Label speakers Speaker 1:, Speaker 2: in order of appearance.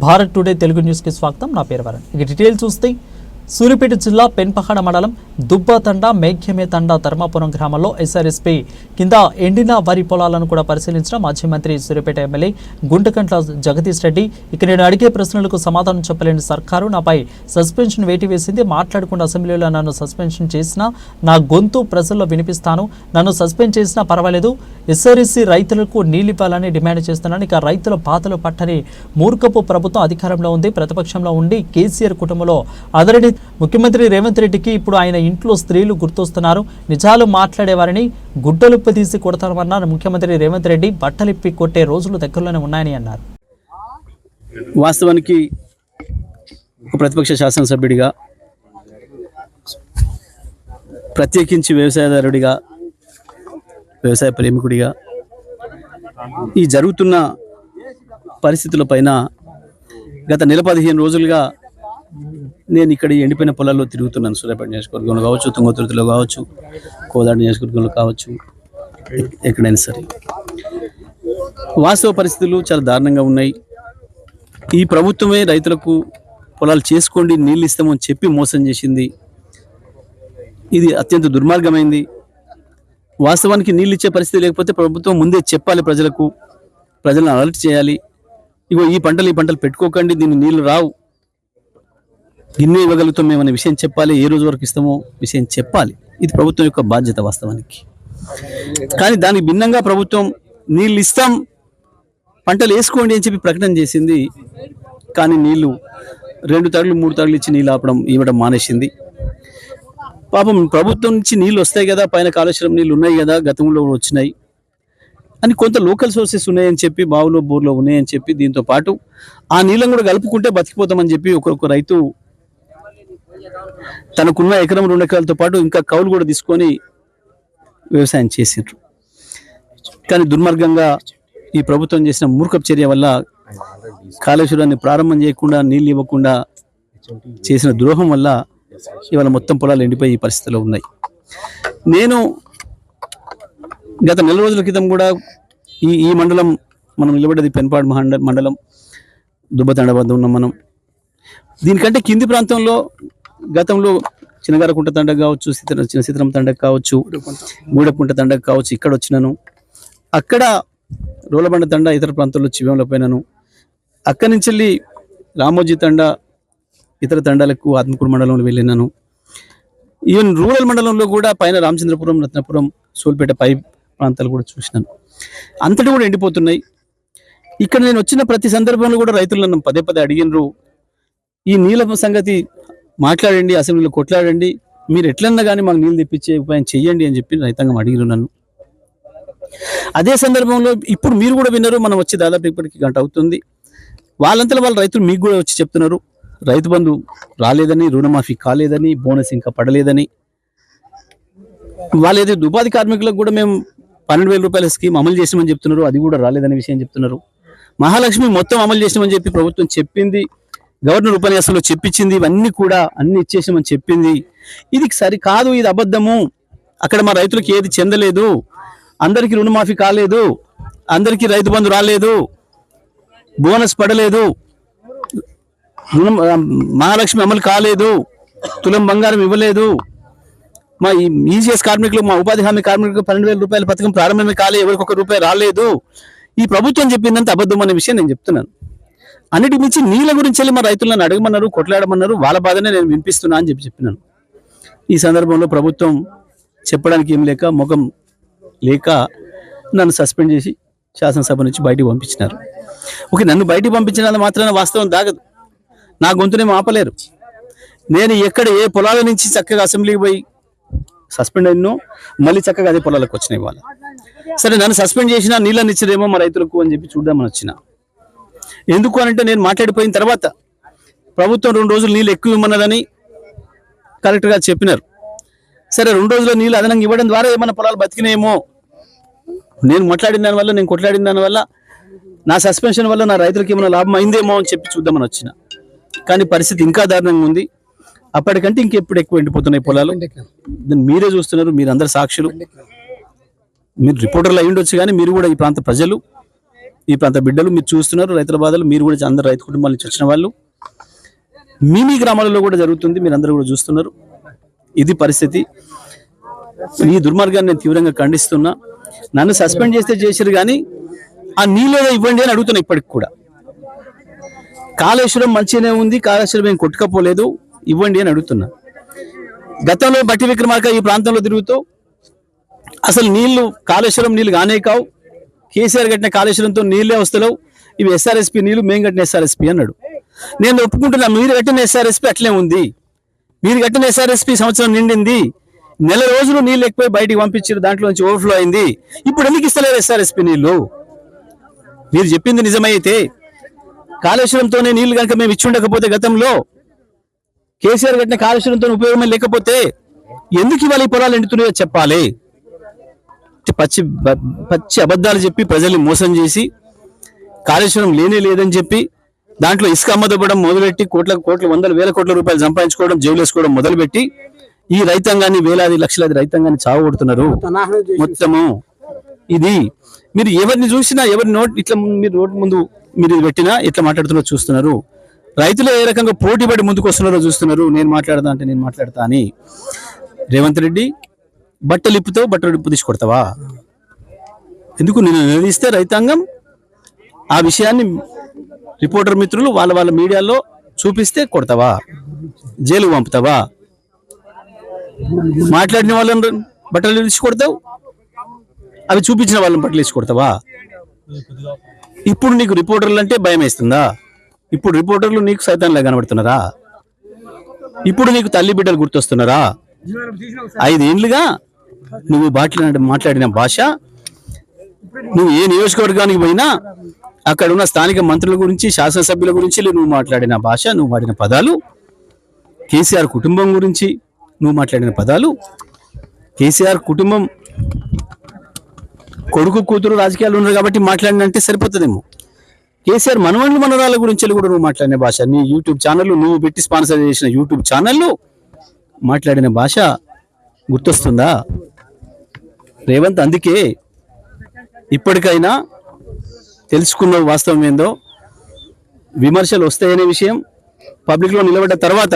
Speaker 1: Bharat today Telugu news కి స్వాగతం. నా పేరు వరుణ్. ఇక డీటెయిల్ చూస్తే సూర్యాపేట జిల్లా పెన్పహాడ మండలం దుబ్బాతండ మేఘ్యమే తండ ధర్మాపురం గ్రామంలో ఎస్ఆర్ఎస్పీ కింద ఎండిన వరి పొలాలను కూడా పరిశీలించిన మాజీ మంత్రి సూర్యాపేట ఎమ్మెల్యే గుంటకంట్ల జగదీష్ రెడ్డి. ఇక నేను అడిగే ప్రశ్నలకు సమాధానం చెప్పలేని సర్కారు నాపై సస్పెన్షన్ వేటు వేసింది. మాట్లాడకుండా అసెంబ్లీలో నన్ను సస్పెన్షన్ చేసినా నా గొంతు ప్రజల్లో వినిపిస్తాను. నన్ను సస్పెండ్ చేసినా పర్వాలేదు. ఎస్ఆర్ఎస్సీ రైతులకు నీళ్ళు ఇవ్వాలని డిమాండ్ చేస్తున్నాను. ఇక రైతుల పాతలు పట్టని మూర్ఖపు ప్రభుత్వం అధికారంలో ఉంది. ప్రతిపక్షంలో ఉండి కేసీఆర్ కుటుంబంలో అదరని ముఖ్యమంత్రి రేవంత్ రెడ్డికి ఇప్పుడు ఆయన ఇంట్లో స్త్రీలు గుర్తొస్తున్నారు. నిజాలు మాట్లాడేవారిని గుడ్డలుప్ప తీసి కొడతామన్నారు ముఖ్యమంత్రి రేవంత్ రెడ్డి. బట్టలిప్పి కొట్టే రోజులు దగ్గరలోనే ఉన్నాయని అన్నారు.
Speaker 2: వాస్తవానికి ఒక ప్రతిపక్ష శాసనసభ్యుడిగా, ప్రత్యేకించి వ్యవసాయదారుడిగా, వ్యవసాయ ప్రేమికుడిగా ఈ జరుగుతున్న పరిస్థితుల పైన గత నెల 15 రోజులుగా నేను ఇక్కడ ఎండిపోయిన పొలాల్లో తిరుగుతున్నాను. సూర్యాపేట నియోజకవర్గంలో కావచ్చు, తుంగతుర్తిలో కావచ్చు, కోదాడ నియోజకవర్గంలో కావచ్చు, ఎక్కడైనా సరే వాస్తవ పరిస్థితులు చాలా దారుణంగా ఉన్నాయి. ఈ ప్రభుత్వమే రైతులకు పొలాలు చేసుకోండి, నీళ్ళు ఇస్తామని చెప్పి మోసం చేసింది. ఇది అత్యంత దుర్మార్గమైంది. వాస్తవానికి నీళ్ళు ఇచ్చే పరిస్థితి లేకపోతే ప్రభుత్వం ముందే చెప్పాలి, ప్రజలను అలర్ట్ చేయాలి. ఇగో ఈ పంటలు పెట్టుకోకండి, దీన్ని నీళ్లు రావు, గిన్నె ఇవ్వగలుగుతాం మేమనే విషయం చెప్పాలి. ఏ రోజు వరకు ఇస్తామో విషయం చెప్పాలి. ఇది ప్రభుత్వం యొక్క బాధ్యత వాస్తవానికి. కానీ దానికి భిన్నంగా ప్రభుత్వం నీళ్ళు ఇస్తాం, పంటలు వేసుకోండి అని చెప్పి ప్రకటన చేసింది. కానీ నీళ్లు 2 తడులు 3 తడులు ఇచ్చి నీళ్ళు ఇవ్వడం మానేసింది. పాపం ప్రభుత్వం నుంచి నీళ్ళు వస్తాయి కదా, పైన కాళేశ్వరం నీళ్ళు ఉన్నాయి కదా, గతంలో వచ్చినాయి అని కొంత లోకల్ సోర్సెస్ ఉన్నాయని చెప్పి, బావులో బోర్లో ఉన్నాయని చెప్పి, దీంతో పాటు ఆ నీళ్ళని కూడా కలుపుకుంటే బతికిపోతామని చెప్పి ఒక్కొక్క రైతు తనకున్న ఎకరం 2 ఎకరాలతో పాటు ఇంకా కౌలు కూడా తీసుకొని వ్యవసాయం చేసిండ్రు. కానీ దుర్మార్గంగా ఈ ప్రభుత్వం చేసిన మూర్ఖపు చర్య వల్ల కాళేశ్వరాన్ని ప్రారంభం చేయకుండా, నీళ్ళు ఇవ్వకుండా చేసిన ద్రోహం వల్ల ఇవాళ మొత్తం పొలాలు ఎండిపోయి ఈ పరిస్థితిలో ఉన్నాయి. నేను గత నెల రోజుల క్రితం కూడా ఈ మండలం మనం నిలబడ్డది పెన్పాడు మండలం దుబ్బతండ వద్ద ఉన్నాం మనం. దీనికంటే కింది ప్రాంతంలో గతంలో చిన్నగారకుంట తండకు కావచ్చు, చిన్న సీతరం తండకు కావచ్చు, గూడకుంట తండకు కావచ్చు, ఇక్కడ వచ్చినాను. అక్కడ రోలబండ తండ, ఇతర ప్రాంతాల్లో చివ్యంలో పోయినాను. అక్కడి నుంచి వెళ్ళి రామోజీ తండ, ఇతర తండాలకు ఆత్మకూరు మండలంలో వెళ్ళినాను. ఈవెన్ రూరల్ మండలంలో కూడా పైన రామచంద్రపురం, రత్నపురం, సోల్పేట పై ప్రాంతాలు కూడా చూసినాను. అంతటి కూడా ఎండిపోతున్నాయి. ఇక్కడ నేను వచ్చిన ప్రతి సందర్భంలో కూడా రైతులు నన్ను పదే అడిగినరు, ఈ నీళ్ళ సంగతి మాట్లాడండి, అసెంబ్లీలో కొట్లాడండి, మీరు ఎట్లన్నా కానీ మాకు నీళ్ళు తెప్పించే ఉపాయం చెయ్యండి అని చెప్పి రైతాంగం అడిగిరు నన్ను. అదే సందర్భంలో ఇప్పుడు మీరు కూడా విన్నారు, మనం వచ్చి దాదాపు ఇప్పటికి గంట అవుతుంది. వాళ్ళంతా వాళ్ళ రైతులు మీకు కూడా వచ్చి చెప్తున్నారు, రైతు బంధు రాలేదని, రుణమాఫీ కాలేదని, బోనస్ ఇంకా పడలేదని. వాళ్ళు ఏదో ఉపాధి కార్మికులకు కూడా మేము 12,000 రూపాయల స్కీమ్ అమలు చేసామని చెప్తున్నారు, అది కూడా రాలేదనే విషయం చెప్తున్నారు. మహాలక్ష్మి మొత్తం అమలు చేసామని చెప్పి ప్రభుత్వం చెప్పింది, గవర్నర్ ఉపన్యాసంలో చెప్పించింది, ఇవన్నీ కూడా అన్ని ఇచ్చేసామని చెప్పింది. ఇది సరికాదు, ఇది అబద్ధము. అక్కడ మా రైతులకు ఏది చెందలేదు, అందరికీ రుణమాఫీ కాలేదు, అందరికీ రైతు బంధు రాలేదు, బోనస్ పడలేదు, మహాలక్ష్మి అమలు కాలేదు, తులం బంగారం ఇవ్వలేదు, మా ఈజీఎస్ కార్మికులు, మా ఉపాధి హామీ కార్మికులకు 12,000 రూపాయల పథకం ప్రారంభమే కాలే, ఎవరికి ₹1 రాలేదు. ఈ ప్రభుత్వం చెప్పిందంత అబద్ధం అనే విషయం నేను చెప్తున్నాను. అన్నిటి మించి నీళ్ళ గురించి వెళ్ళి మా రైతులను అడగమన్నారు, కొట్లాడమన్నారు, వాళ్ళ బాధనే నేను వినిపిస్తున్నా అని చెప్పినాను. ఈ సందర్భంలో ప్రభుత్వం చెప్పడానికి ఏం లేక, ముఖం లేక నన్ను సస్పెండ్ చేసి శాసనసభ నుంచి బయటికి పంపించినారు. ఓకే, నన్ను బయటికి పంపించినంత మాత్రాన వాస్తవం దాగదు, నా గొంతునేమో ఆపలేరు. నేను ఎక్కడ ఏ పొలాల నుంచి చక్కగా అసెంబ్లీకి పోయి సస్పెండ్ అయినో మళ్ళీ చక్కగా అదే పొలాలకు వచ్చినాయి వాళ్ళ. సరే, నన్ను సస్పెండ్ చేసినా నీళ్ళని ఇచ్చిరేమో మా రైతులకు అని చెప్పి చూద్దామని వచ్చిన. ఎందుకు అనంటే, నేను మాట్లాడిపోయిన తర్వాత ప్రభుత్వం 2 రోజులు నీళ్ళు ఎక్కువ ఇవ్వమన్నదని కలెక్టర్ గారు చెప్పినారు. సరే, 2 రోజుల నీళ్ళు అదనంగా ఇవ్వడం ద్వారా ఏమైనా పొలాలు బతికినాయేమో, నేను మాట్లాడిన దానివల్ల, నేను కొట్లాడిన దానివల్ల, నా సస్పెన్షన్ వల్ల నా రైతులకు ఏమైనా లాభం అయిందేమో అని చెప్పి చూద్దామని వచ్చిన. కానీ పరిస్థితి ఇంకా దారుణంగా ఉంది. అప్పటికంటే ఇంకెప్పుడు ఎక్కువ ఎండిపోతున్నాయి పొలాలు. దాన్ని మీరే చూస్తున్నారు, మీరందరు సాక్షులు. మీరు రిపోర్టర్లు అయి ఉండొచ్చు, కానీ మీరు కూడా ఈ ప్రాంత ప్రజలు, ఈ ప్రాంత బిడ్డలు మీరు చూస్తున్నారు, రైతుల బాధలు. మీరు కూడా అందరు రైతు కుటుంబాల నుంచి వచ్చిన వాళ్ళు, మీ గ్రామాలలో కూడా జరుగుతుంది, మీరు అందరూ కూడా చూస్తున్నారు. ఇది పరిస్థితి. ఈ దుర్మార్గాన్ని నేను తీవ్రంగా ఖండిస్తున్నా. నన్ను సస్పెండ్ చేస్తే చేశారు, కానీ ఆ నీళ్ళేదో ఇవ్వండి అని అడుగుతున్నా. ఇప్పటికి కూడా కాళేశ్వరం మంచిగానే ఉంది, కాళేశ్వరం ఏం కొట్టుకపోలేదు, ఇవ్వండి అని అడుగుతున్నా. గతంలో బట్టి విక్రమార్క ఈ ప్రాంతంలో తిరుగుతూ అసలు కాళేశ్వరం నీళ్లు కానే కావు, కేసీఆర్ కట్టిన కాళేశ్వరంతో నీళ్ళే వస్తలేవు, ఇవి ఎస్ఆర్ఎస్పి నీళ్లు, మేము కట్టిన ఎస్ఆర్ఎస్పి అన్నాడు. నేను ఒప్పుకుంటున్నా, మీరు కట్టిన ఎస్ఆర్ఎస్పి అట్లే ఉంది. మీరు కట్టిన ఎస్ఆర్ఎస్పి సంవత్సరం నిండింది, నెల రోజులు నీళ్ళు ఎక్కువై బయటికి పంపించారు, దాంట్లో నుంచి ఓవర్ఫ్లో అయింది. ఇప్పుడు ఎందుకు ఇస్తలేరు ఎస్ఆర్ఎస్పి నీళ్లు? మీరు చెప్పింది నిజమైతే కాళేశ్వరంతోనే నీళ్లు కనుక మేము ఇచ్చి ఉండకపోతే, గతంలో కేసీఆర్ కట్టిన కాళేశ్వరంతో ఉపయోగమే లేకపోతే ఎందుకు ఇవాళ ఈ పొలాలు ఎండుతున్నాయో చెప్పాలి. పచ్చి అబద్ధాలు చెప్పి ప్రజల్ని మోసం చేసి కాళేశ్వరం లేదని చెప్పి దాంట్లో ఇసుక అమ్మదొబ్బడం మొదలుపెట్టి వందల వేల కోట్ల రూపాయలు సంపాదించుకోవడం, జైలు వేసుకోవడం మొదలుపెట్టి ఈ రైతాంగాన్ని, వేలాది లక్షలాది రైతాంగాన్ని చావగొడుతున్నారు మొత్తము. ఇది మీరు ఎవరిని చూసినా, ఎవరి ఇట్లా మీరు రోడ్డు ముందు మీరు ఇది పెట్టినా ఎట్లా మాట్లాడుతున్నారో చూస్తున్నారు. రైతులు ఏ రకంగా పోటీపడి ముందుకు వస్తున్నారో చూస్తున్నారు. నేను మాట్లాడతా అని రేవంత్ రెడ్డి బట్టలు ఇప్పుతావు, బట్టలు ఇప్పు తీసుకొడతావా? ఎందుకు నేను నిలదీస్తే రైతాంగం ఆ విషయాన్ని రిపోర్టర్ మిత్రులు వాళ్ళ మీడియాలో చూపిస్తే కొడతావా? జైలు పంపుతావా? మాట్లాడిన వాళ్ళని బట్టలు తీసి కొడతావు, అవి చూపించిన వాళ్ళని బట్టలు తీసి కొడతావా? ఇప్పుడు నీకు రిపోర్టర్లు అంటే భయం వేస్తుందా? ఇప్పుడు రిపోర్టర్లు నీకు సైతాన్లా కనబడుతున్నారా? ఇప్పుడు నీకు తల్లి బిడ్డలు గుర్తొస్తున్నారా? 5 ఏళ్లుగా నువ్వు మాట్లాడిన భాష, నువ్వు ఏ నియోజకవర్గానికి పోయినా అక్కడ ఉన్న స్థానిక మంత్రుల గురించి, శాసనసభ్యుల గురించి నువ్వు మాట్లాడిన భాష, నువ్వు వాడిన పదాలు, కేసీఆర్ కుటుంబం గురించి నువ్వు మాట్లాడిన పదాలు, కేసీఆర్ కుటుంబం కొడుకు కూతురు రాజకీయాలు ఉన్నారు కాబట్టి మాట్లాడినంటే సరిపోతుందేమో. కేసీఆర్ మనవళ్ళు మనరాల గురించి కూడా నువ్వు మాట్లాడిన భాష, నీ యూట్యూబ్ ఛానళ్ళు, నువ్వు పెట్టి స్పాన్సర్ చేసిన యూట్యూబ్ ఛానళ్ళు మాట్లాడిన భాష గుర్తొస్తుందా రేవంత్? అందుకే ఇప్పటికైనా తెలుసుకున్న వాస్తవం ఏందో, విమర్శలు వస్తాయనే విషయం పబ్లిక్లో నిలబడ్డ తర్వాత